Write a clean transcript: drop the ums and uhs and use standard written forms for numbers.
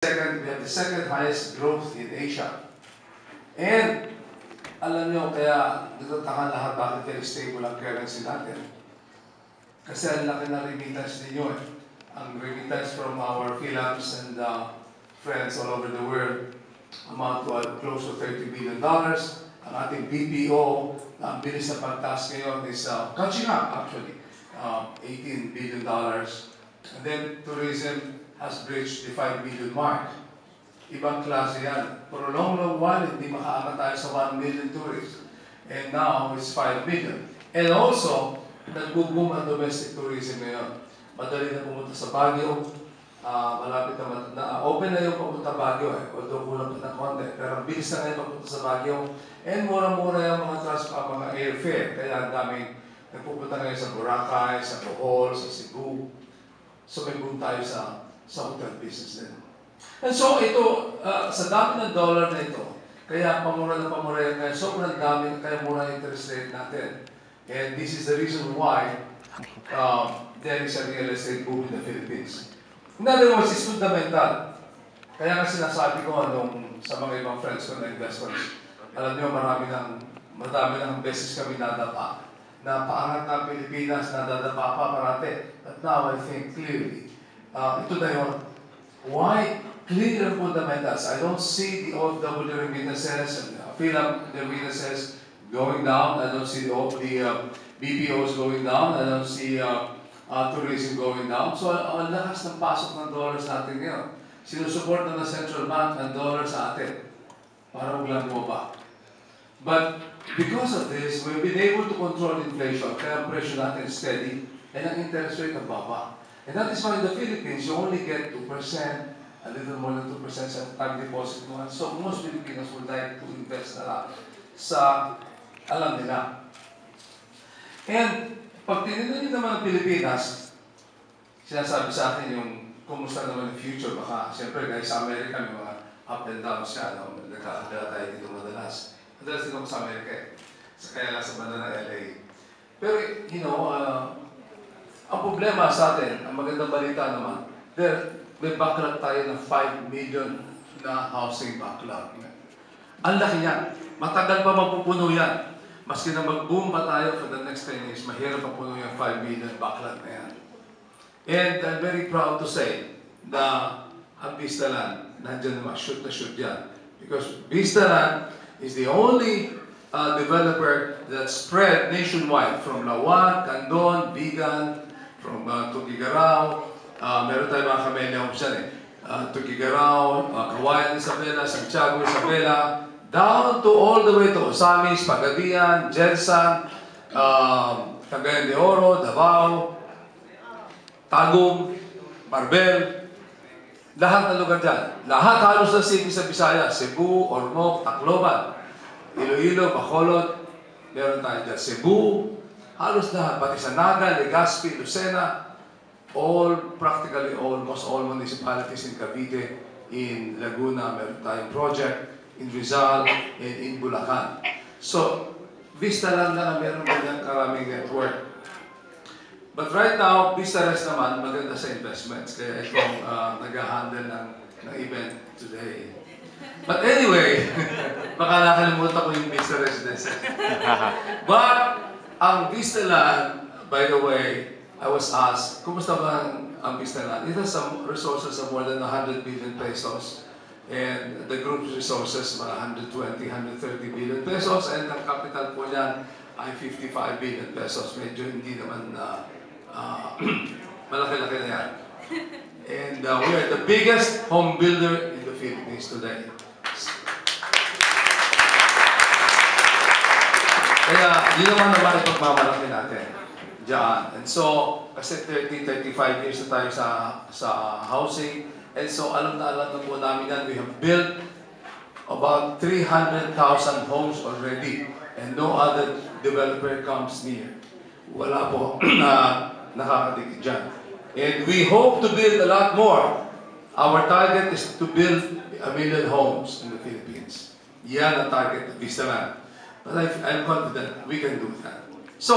We have the second highest growth in Asia. And alam nyo, kaya nagtataka lahat bakit very stable ang currency natin. Kasi ang laki na remittance ninyo eh. Ang remittance from our Philips and friends all over the world amount to close to $30 billion. Ang ating BPO, ang bilis na pagtaas ngayon is catching up actually, $18 billion. And then tourism has breached the 5 million mark. Ibang klase yan. For a long while, hindi makaangat tayo sa 1 million tourists. And now, it's 5 million. And also, nag-boom ang domestic tourism ngayon. Madali na pumunta sa Baguio. Malapit na open na yung pumunta Baguio eh. Although kulang pa ng konti. Pero bilis na ngayon papunta sa Baguio. And mura-mura yung mga airfare. Kaya ang daming nagpupunta ngayon sa Boracay, sa Bohol, sa Cebu. So may boom tayo sa hotel business din. And so ito, sa dami ng dollar na ito, kaya pamura na pamura yan, kaya sobrang dami, kaya mura interest rate natin. And this is the reason why there is a real estate boom in the Philippines. In other words, it's fundamental. Kaya nga sinasabi ko sa mga ibang friends ko na investors, alam niyo madami ng beses kami nadapa. Na paangat ng Pilipinas, nadadapa pa parate. But now I think clearly, ito na yun. Why? Clear and fundamentals. I don't see the OFW remittances and PhilHealth remittances going down. I don't see the BPOs going down. I don't see tourism going down. So, ang lakas ng pasok ng dollars natin ngayon. Sinusuport na ng Central Bank ng dollars sa atin para maglang bumaba. But because of this, we've been able to control inflation. Kaya ang presyo natin steady and ang interest rate ang baba. And that is why in the Philippines, you only get 2%, a little more than 2% sa time deposit mo. So most Filipinos would like to invest na lang sa alam nila. And pag tinignan niyo naman ang Pilipinas, sinasabi sa akin yung kumusta naman yung future. Baka, siyempre, guys, sa Amerika may mga up and down siya. No? Nagkakagala tayo dito madalas. Madalas din ako sa Amerika eh. Kaya lang sa banda ng LA. Pero, you know, ang problema sa atin, ang magandang balita naman, may backlog tayo ng 5 million na housing backlog. Ang laki yan. Matagal pa mapupuno yan. Maski na mag-boom pa tayo for the next 10 years, mahirap mapuno yung 5 million backlog na yan. And I'm very proud to say na ang Vistaland, nandyan naman, shoot na shoot yan. Because Vistaland is the only developer that spread nationwide from Lawan, Candon, Vigan, from Tuguegarao, meron tayo mga Camellia Homes yan eh. Tuguegarao, Kawayan Isabela, Santiago Isabela, down to all the way to Osamis, Pagadian, Jensan, Cagayan de Oro, Davao, Tagum, Marbel, lahat ng lugar dyan. Lahat halos na city sa Visayas, Cebu, Ormoc, Tacloban, Iloilo, Bacolod, meron tayo dyan. Cebu, halos lahat, pati sa Naga, Legazpi, Lucena, practically almost all municipalities in Cavite, in Laguna, meron tayong project, in Rizal, and in Bulacan. So, Vistaland na meron ganyan karaming network. But right now, Vistarest naman, maganda sa investments. Kaya itong nag-handle ng event today. But anyway, baka nakalimutan ko yung Vista Residences. But, ang Vistaland, by the way, I was asked, kumusta ba ang Vistaland? It has some resources of more than 100 billion pesos. And the group's resources, mga 120, 130 billion pesos. And ang capital po niyan ay 55 billion pesos. Medyo hindi naman malaki-laki na yan. And we are the biggest home builder in the Philippines today. Kaya, di naman ipagmamalaki natin diyan. And so, kasi 35 years na tayo sa housing. And so, alam na po namin yan. We have built about 300,000 homes already. And no other developer comes near. Wala po na nakakadikit dyan. And we hope to build a lot more. Our target is to build 1 million homes in the Philippines. Yan ang target of Vistaland. But I'm confident we can do that. So,